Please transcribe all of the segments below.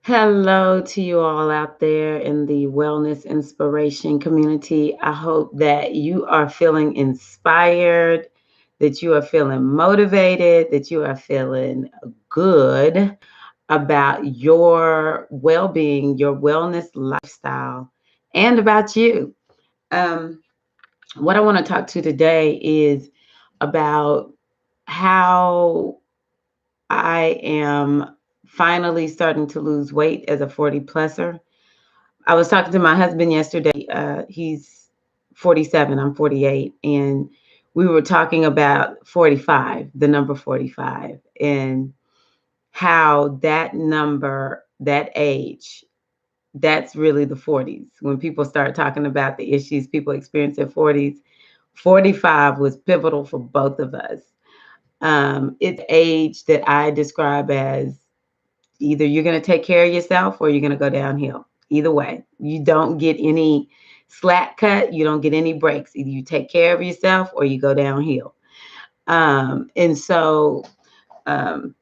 Hello to you all out there in the wellness inspiration community. I hope that you are feeling inspired, that you are feeling motivated, that you are feeling good about your well being, your wellness lifestyle, and about you. Um, what I want to talk to today is about how I am finally starting to lose weight as a 40 pluser. I was talking to my husband yesterday. He's 47, I'm 48, and we were talking about 45, the number 45, and how that number, that age, that's really the 40s. When people start talking about the issues people experience in 40s, 45 was pivotal for both of us. It's age that I describe as either you're going to take care of yourself or you're going to go downhill. Either way, you don't get any slack cut, you don't get any breaks. Either you take care of yourself or you go downhill. And so um,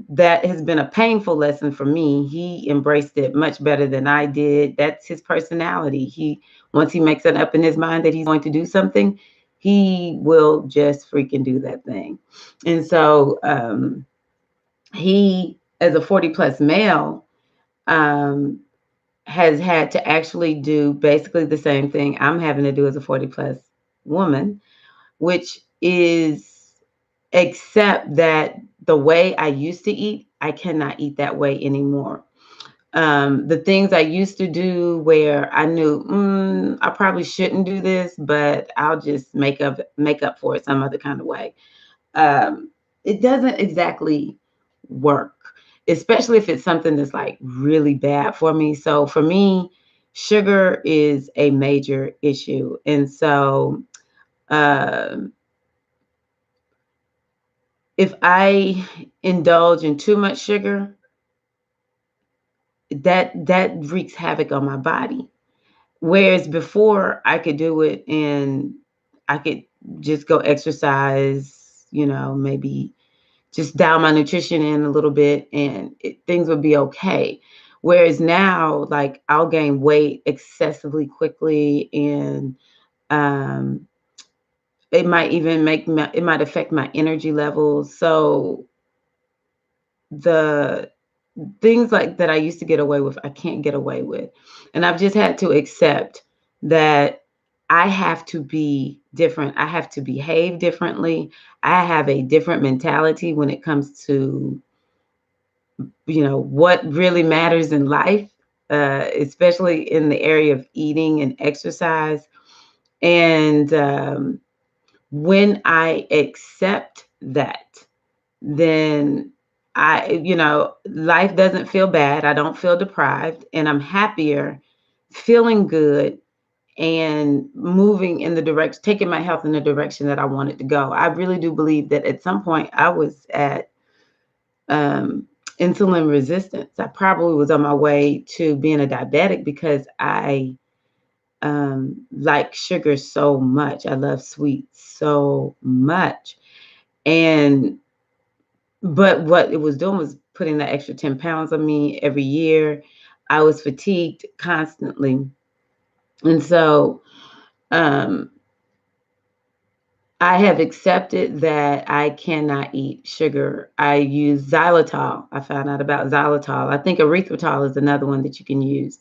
that has been a painful lesson for me. He embraced it much better than I did. That's his personality. Once he makes it up in his mind that he's going to do something, he will just freaking do that thing. And so he, as a 40 plus male, um, has had to actually do basically the same thing I'm having to do as a 40 plus woman, which is accept that the way I used to eat, I cannot eat that way anymore. The things I used to do where I knew I probably shouldn't do this, but I'll just make up for it some other kind of way. Um, it doesn't exactly work, especially if it's something that's like really bad for me. So for me, sugar is a major issue. And so if I indulge in too much sugar, that wreaks havoc on my body. Whereas before I could do it and I could just go exercise, maybe just dial my nutrition in a little bit and things would be okay. Whereas now, like I'll gain weight excessively quickly and um, it might affect my energy levels. So the things like that I used to get away with, I can't get away with. And I've just had to accept that I have to be different. I have to behave differently. I have a different mentality when it comes to what really matters in life, especially in the area of eating and exercise. And when I accept that, then life doesn't feel bad. I don't feel deprived, and I'm happier, feeling good, and moving in the direction, taking my health in the direction that I want it to go. I really do believe that at some point I was at um, insulin resistance. I probably was on my way to being a diabetic because I like sugar so much. I love sweets so much. And but what it was doing was putting the extra 10 pounds on me every year. I was fatigued constantly. And so um, I have accepted that I cannot eat sugar. I use xylitol. I found out about xylitol. I think erythritol is another one that you can use.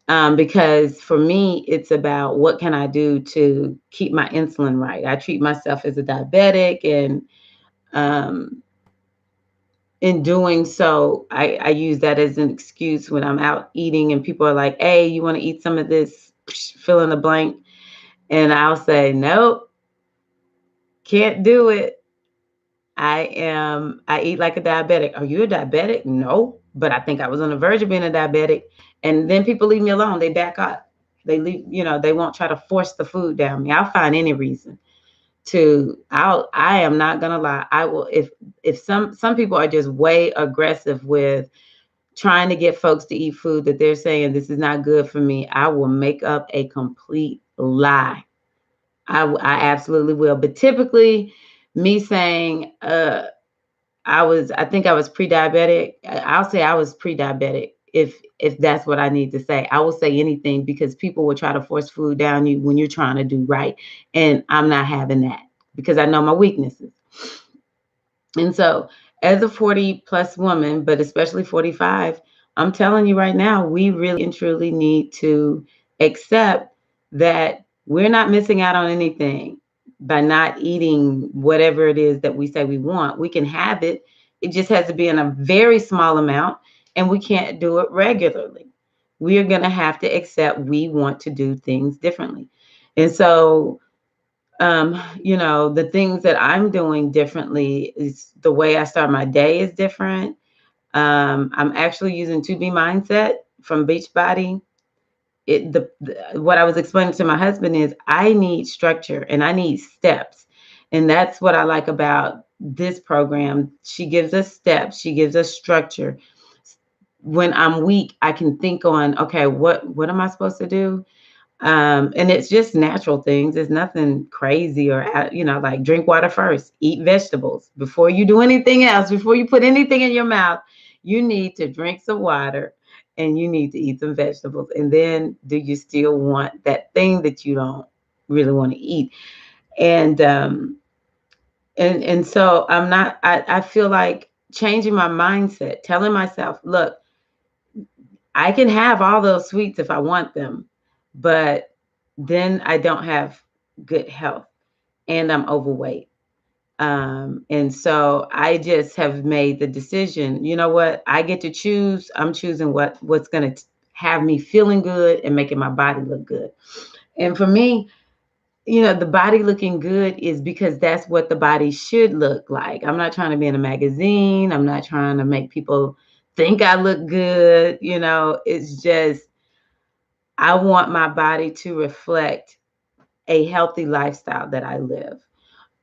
Because for me, it's about what can I do to keep my insulin right. I treat myself as a diabetic, and um, in doing so, I use that as an excuse when I'm out eating and people are like, hey, you want to eat some of this? Fill in the blank. And I'll say, nope, can't do it. I eat like a diabetic. Are you a diabetic? No, but I think I was on the verge of being a diabetic. And then people leave me alone. They back up. They leave, they won't try to force the food down me. I'll find any reason I am not gonna lie. I will if some people are just way aggressive with trying to get folks to eat food that they're saying this is not good for me. I will make up a complete lie. I absolutely will. But typically me saying I think I was pre-diabetic. I'll say I was pre-diabetic if that's what I need to say. I will say anything because people will try to force food down you when you're trying to do right. And I'm not having that because I know my weaknesses. And so, as a 40 plus woman, but especially 45, I'm telling you right now, we really and truly need to accept that we're not missing out on anything by not eating whatever it is that we say we want. We can have it, it just has to be in a very small amount, and we can't do it regularly. We are going to have to accept we want to do things differently. And so, the things that I'm doing differently is the way I start my day is different. I'm actually using To Be Mindset from Beachbody. What I was explaining to my husband is I need structure and I need steps. And that's what I like about this program. She gives us steps, she gives us structure. When I'm weak, I can think on, okay, what am I supposed to do? And it's just natural things. It's nothing crazy or, like drink water first, eat vegetables before you do anything else. Before you put anything in your mouth, you need to drink some water and you need to eat some vegetables. And then do you still want that thing that you don't really want to eat? And, and so I feel like changing my mindset, telling myself, look, I can have all those sweets if I want them, but then I don't have good health and I'm overweight. And so I just have made the decision, you know what? I get to choose. I'm choosing what's going to have me feeling good and making my body look good. And for me, the body looking good is because that's what the body should look like. I'm not trying to be in a magazine. I'm not trying to make people think I look good. It's just I want my body to reflect a healthy lifestyle that I live.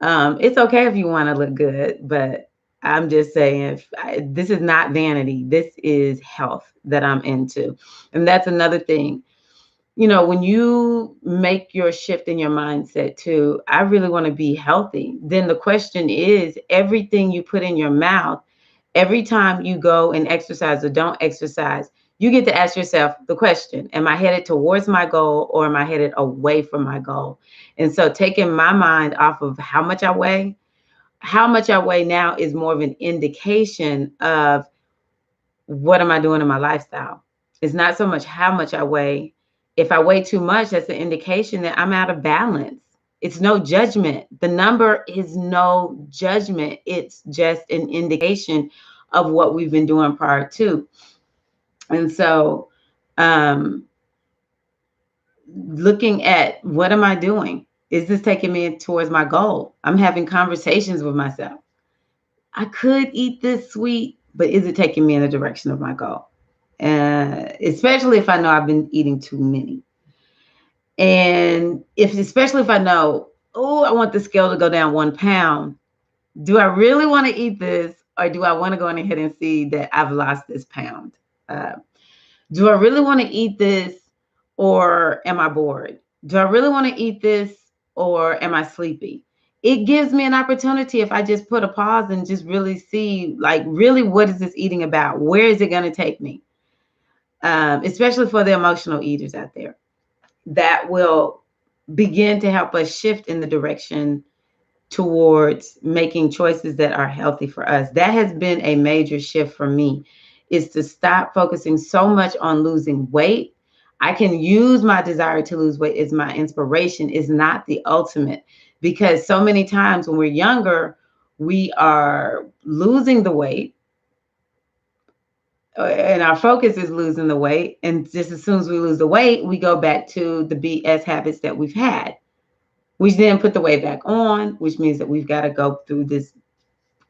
It's okay if you want to look good, but I'm just saying, this is not vanity. This is health that I'm into. And that's another thing. When you make your shift in your mindset to, I really want to be healthy, then the question is everything you put in your mouth, every time you go and exercise or don't exercise, you get to ask yourself the question, am I headed towards my goal or am I headed away from my goal? And so taking my mind off of how much I weigh now is more of an indication of what am I doing in my lifestyle? It's not so much how much I weigh. If I weigh too much, that's an indication that I'm out of balance. It's no judgment. The number is no judgment. It's just an indication of what we've been doing prior to. And so, looking at what am I doing? Is this taking me towards my goal? I'm having conversations with myself. I could eat this sweet, but is it taking me in the direction of my goal? Especially if I know I've been eating too many. And especially if I know, oh, I want the scale to go down 1 pound. Do I really want to eat this? Or do I want to go in ahead and see that I've lost this pound? Do I really want to eat this or am I bored? Do I really want to eat this or am I sleepy? It gives me an opportunity if I just put a pause and just really see, like, really, what is this eating about? Where is it going to take me? Especially for the emotional eaters out there. That will begin to help us shift in the direction towards making choices that are healthy for us. That has been a major shift for me, is to stop focusing so much on losing weight. I can use my desire to lose weight as my inspiration, is not the ultimate, because so many times when we're younger, we are losing the weight and our focus is losing the weight. And just as soon as we lose the weight, we go back to the BS habits that we've had. We then put the weight back on, which means that we've got to go through this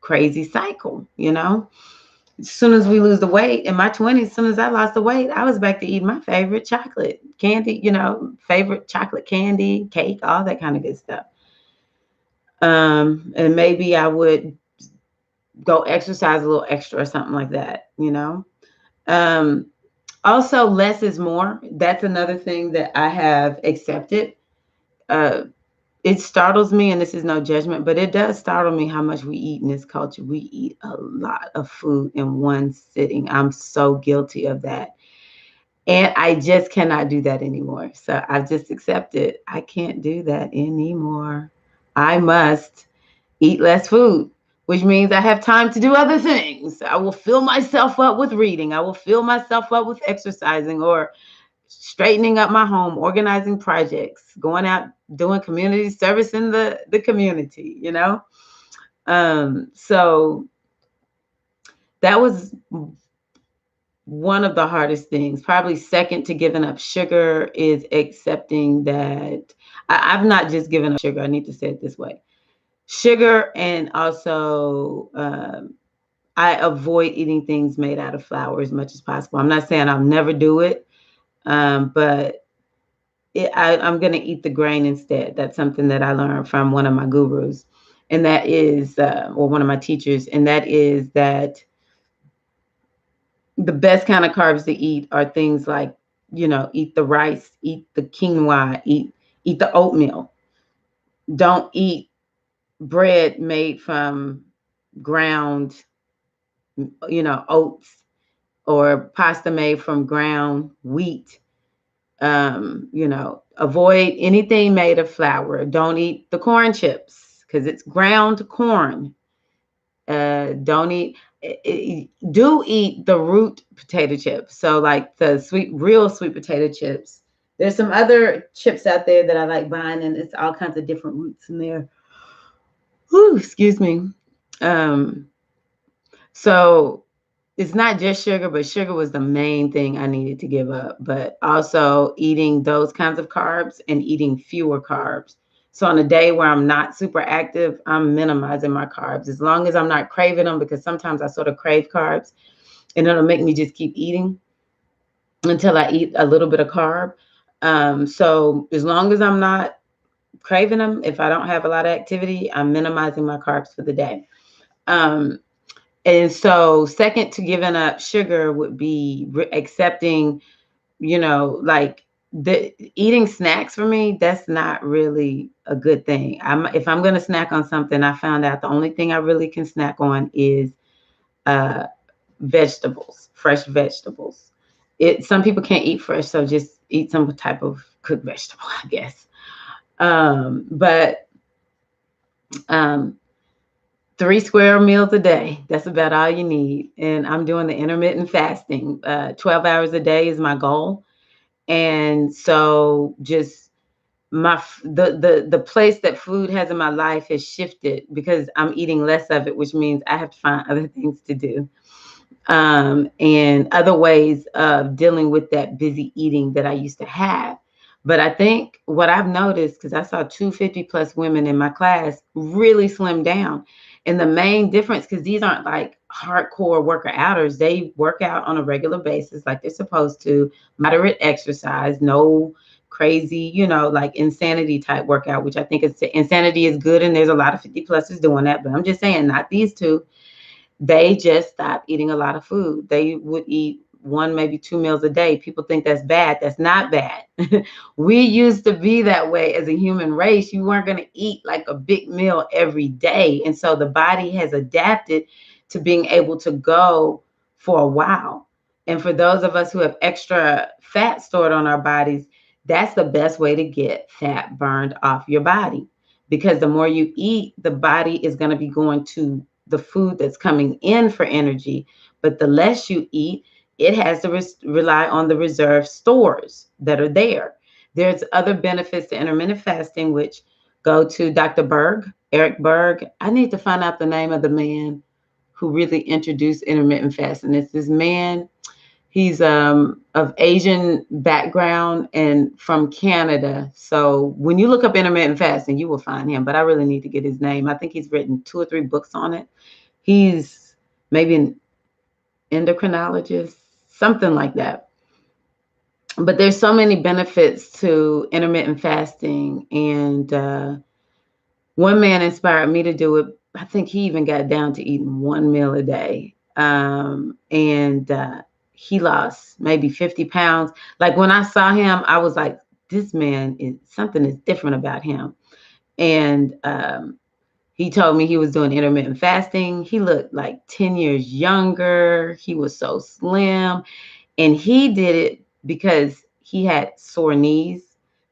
crazy cycle, As soon as we lose the weight, in my 20s, as soon as I lost the weight, I was back to eating my favorite chocolate candy, favorite chocolate candy, cake, all that kind of good stuff. And maybe I would go exercise a little extra or something like that, Also, less is more. That's another thing that I have accepted. it startles me, and this is no judgment, but it does startle me how much we eat in this culture. We eat a lot of food in one sitting. I'm so guilty of that. And I just cannot do that anymore. So I've just accepted I can't do that anymore. I must eat less food, which means I have time to do other things. I will fill myself up with reading. I will fill myself up with exercising or straightening up my home, organizing projects, going out doing community service in the community, you know? So that was one of the hardest things. Probably second to giving up sugar is accepting that I've not just given up sugar. I need to say it this way. Sugar, and also I avoid eating things made out of flour as much as possible. I'm not saying I'll never do it, but I'm going to eat the grain instead. That's something that I learned from one of my gurus, and that is, or one of my teachers, and that is that the best kind of carbs to eat are things like, eat the rice, eat the quinoa, eat the oatmeal. Don't eat bread made from ground, oats, or pasta made from ground wheat. Avoid anything made of flour. Don't eat the corn chips because it's ground corn. Don't eat. Do eat the root potato chips. So like the real sweet potato chips. There's some other chips out there that I like buying, and it's all kinds of different roots in there. Whew, excuse me. Um, so it's not just sugar, but sugar was the main thing I needed to give up. But also eating those kinds of carbs and eating fewer carbs. So on a day where I'm not super active, I'm minimizing my carbs as long as I'm not craving them, because sometimes I sort of crave carbs and it'll make me just keep eating until I eat a little bit of carb. So as long as I'm not craving them, if I don't have a lot of activity, I'm minimizing my carbs for the day. And so second to giving up sugar would be accepting, like the eating snacks for me, that's not really a good thing. If I'm going to snack on something, I found out the only thing I really can snack on is vegetables, fresh vegetables. Some people can't eat fresh, so just eat some type of cooked vegetable, I guess. But 3 square meals a day. That's about all you need. And I'm doing the intermittent fasting. 12 hours a day is my goal. And so just the place that food has in my life has shifted because I'm eating less of it, which means I have to find other things to do. And other ways of dealing with that busy eating that I used to have. But I think what I've noticed, because I saw 250 plus women in my class really slim down. And the main difference, because these aren't like hardcore worker outers, they work out on a regular basis like they're supposed to, moderate exercise, no crazy, like insanity type workout, which I think insanity is good. And there's a lot of 50 pluses doing that. But I'm just saying, not these two. They just stopped eating a lot of food. They would eat one, maybe 2 meals a day. People think that's bad. That's not bad. We used to be that way as a human race. You weren't going to eat like a big meal every day. And so the body has adapted to being able to go for a while. And for those of us who have extra fat stored on our bodies, that's the best way to get fat burned off your body. Because the more you eat, the body is going to be going to the food that's coming in for energy. But the less you eat, it has to rely on the reserve stores that are there. There's other benefits to intermittent fasting, which go to Dr. Berg, Eric Berg. I need to find out the name of the man who really introduced intermittent fasting. It's this man. He's of Asian background and from Canada. So when you look up intermittent fasting, you will find him. But I really need to get his name. I think he's written 2 or 3 books on it. He's maybe an endocrinologist, something like that. But there's so many benefits to intermittent fasting. And one man inspired me to do it. I think he even got down to eating 1 meal a day. And he lost maybe 50 pounds. Like when I saw him, I was like, this man something is different about him. And he told me he was doing intermittent fasting. He looked like 10 years younger. He was so slim. And he did it because he had sore knees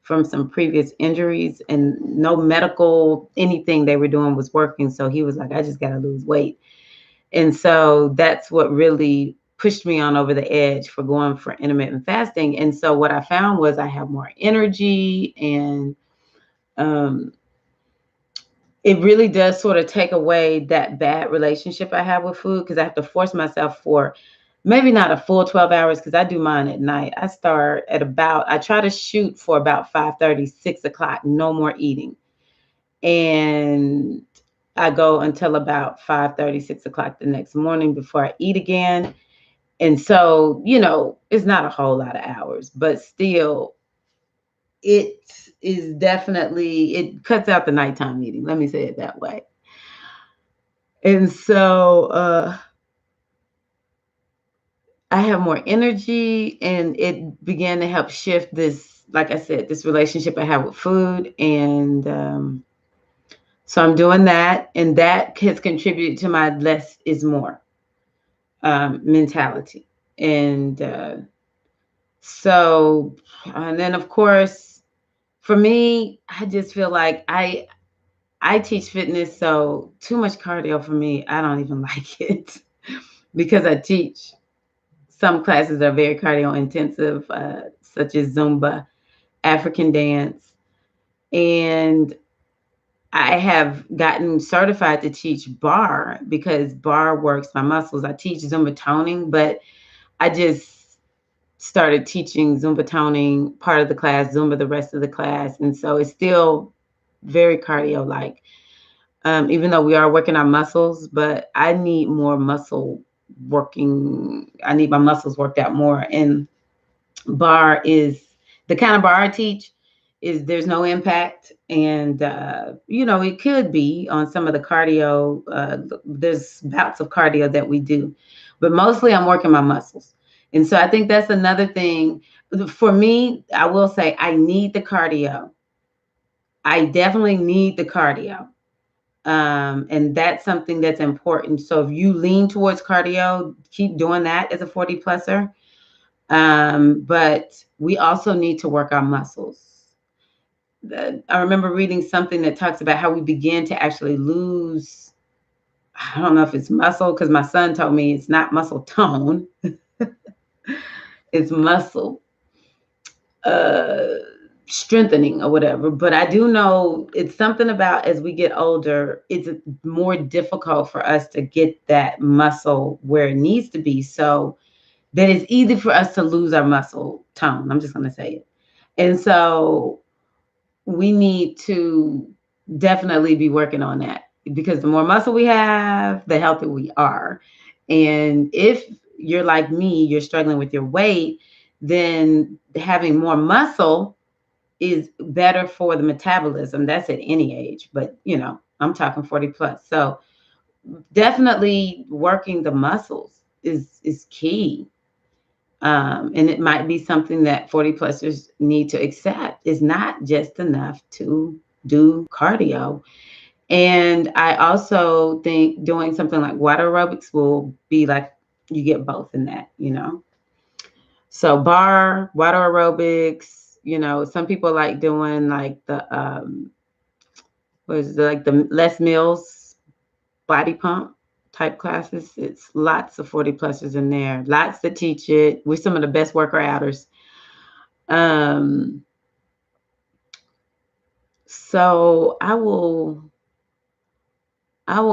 from some previous injuries, and no medical anything they were doing was working. So he was like, I just got to lose weight. And so that's what really pushed me on over the edge for going for intermittent fasting. And so what I found was I have more energy, and um, it really does sort of take away that bad relationship I have with food, because I have to force myself for maybe not a full 12 hours, because I do mine at night. I try to shoot for about 5:30, 6 o'clock, no more eating. And I go until about 5:30, 6 o'clock the next morning before I eat again. And so, it's not a whole lot of hours, but still, it it cuts out the nighttime eating. Let me say it that way. And so I have more energy, and it began to help shift this, like I said, this relationship I have with food. And so I'm doing that, and that has contributed to my less is more mentality. And so, and then of course, for me, I just feel like I teach fitness, so too much cardio for me, I don't even like it because I teach some classes are very cardio intensive, such as Zumba, African dance, and I have gotten certified to teach bar because bar works my muscles. I teach Zumba toning, but I just started teaching Zumba toning part of the class, Zumba the rest of the class, and so it's still very cardio like. Even though we are working our muscles, but I need more muscle working. I need my muscles worked out more. And bar is the kind of bar I teach is there's no impact. And, it could be on some of the cardio. There's bouts of cardio that we do, but mostly I'm working my muscles. And so I think that's another thing. For me, I will say I need the cardio. I definitely need the cardio. And that's something that's important. So if you lean towards cardio, keep doing that as a 40 pluser. But we also need to work our muscles. I remember reading something that talks about how we begin to actually lose. I don't know if it's muscle, because my son told me it's not muscle tone, it's muscle uh, strengthening or whatever. But I do know it's something about as we get older, it's more difficult for us to get that muscle where it needs to be. So that it's easy for us to lose our muscle tone. I'm just going to say it. And so we need to definitely be working on that, because the more muscle we have, the healthier we are. And if you're like me, you're struggling with your weight, then having more muscle is better for the metabolism. That's at any age, but I'm talking 40 plus. So definitely working the muscles is key. And it might be something that 40 plusers need to accept. It's not just enough to do cardio. And I also think doing something like water aerobics will be like you get both in that. So bar, water aerobics, some people like doing like the like the Les Mills body pump type classes. It's lots of 40 plusers in there, lots to teach it. We're some of the best worker outers. So I will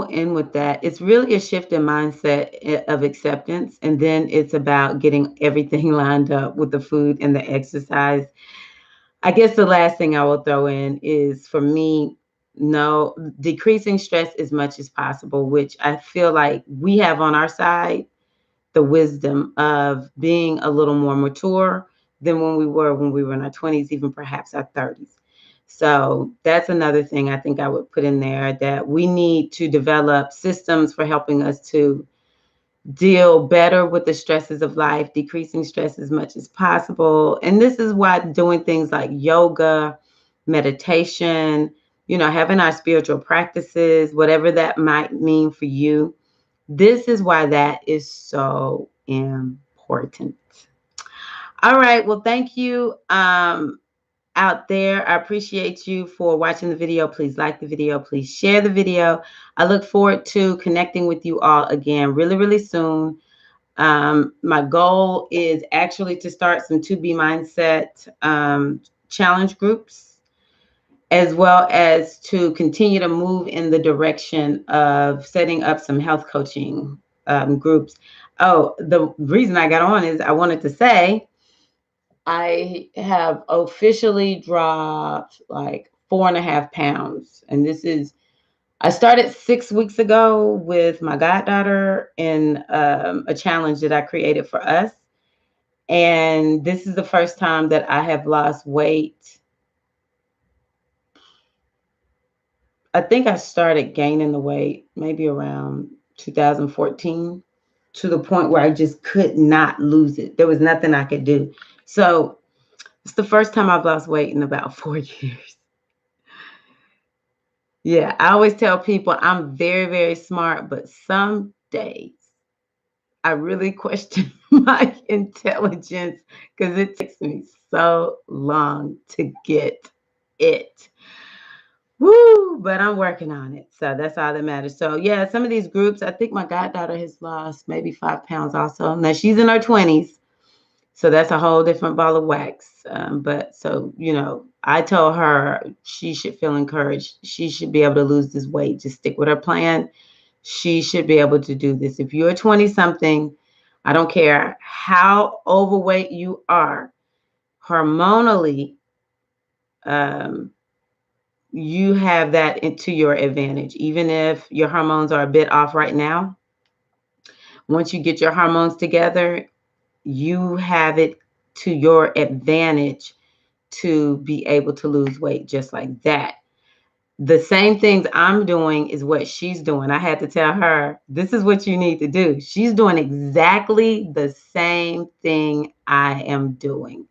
end with that. It's really a shift in mindset of acceptance, and then it's about getting everything lined up with the food and the exercise. I guess the last thing I will throw in is, for me, no, decreasing stress as much as possible, which I feel like we have on our side the wisdom of being a little more mature than when we were in our 20s, even perhaps our 30s. So that's another thing I think I would put in there, that we need to develop systems for helping us to deal better with the stresses of life, decreasing stress as much as possible. And this is why doing things like yoga, meditation, having our spiritual practices, whatever that might mean for you. This is why that is so important. All right. Well, thank you out there. I appreciate you for watching the video. Please like the video. Please share the video. I look forward to connecting with you all again really, really soon. My goal is actually to start some 2B Mindset challenge groups, as well as to continue to move in the direction of setting up some health coaching groups. Oh, the reason I got on is I wanted to say I have officially dropped like 4.5 pounds. And I started 6 weeks ago with my goddaughter in a challenge that I created for us. And this is the first time that I have lost weight. I think I started gaining the weight maybe around 2014, to the point where I just could not lose it. There was nothing I could do. So it's the first time I've lost weight in about 4 years. Yeah, I always tell people I'm very, very smart, but some days I really question my intelligence because it takes me so long to get it. Woo! But I'm working on it. So that's all that matters. So yeah, some of these groups, I think my goddaughter has lost maybe 5 pounds also. Now she's in her 20s. So that's a whole different ball of wax. But so, I told her she should feel encouraged. She should be able to lose this weight. Just stick with her plan. She should be able to do this. If you're 20 something, I don't care how overweight you are, hormonally, um, you have that into your advantage. Even if your hormones are a bit off right now, once you get your hormones together, you have it to your advantage to be able to lose weight just like that. The same things I'm doing is what she's doing. I had to tell her, this is what you need to do. She's doing exactly the same thing I am doing,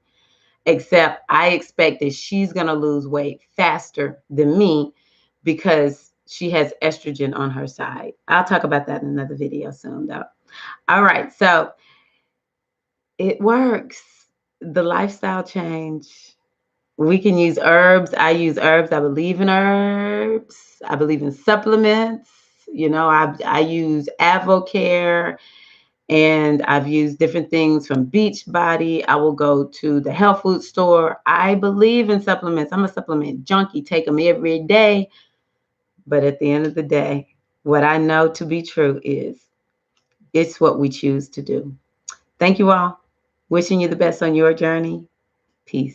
except I expect that she's going to lose weight faster than me because she has estrogen on her side. I'll talk about that in another video soon, though. All right. So it works. The lifestyle change. We can use herbs. I use herbs. I believe in herbs. I believe in supplements. I use Avocare, and I've used different things from Beachbody. I will go to the health food store. I believe in supplements. I'm a supplement junkie. Take them every day. But at the end of the day, what I know to be true is it's what we choose to do. Thank you all. Wishing you the best on your journey. Peace.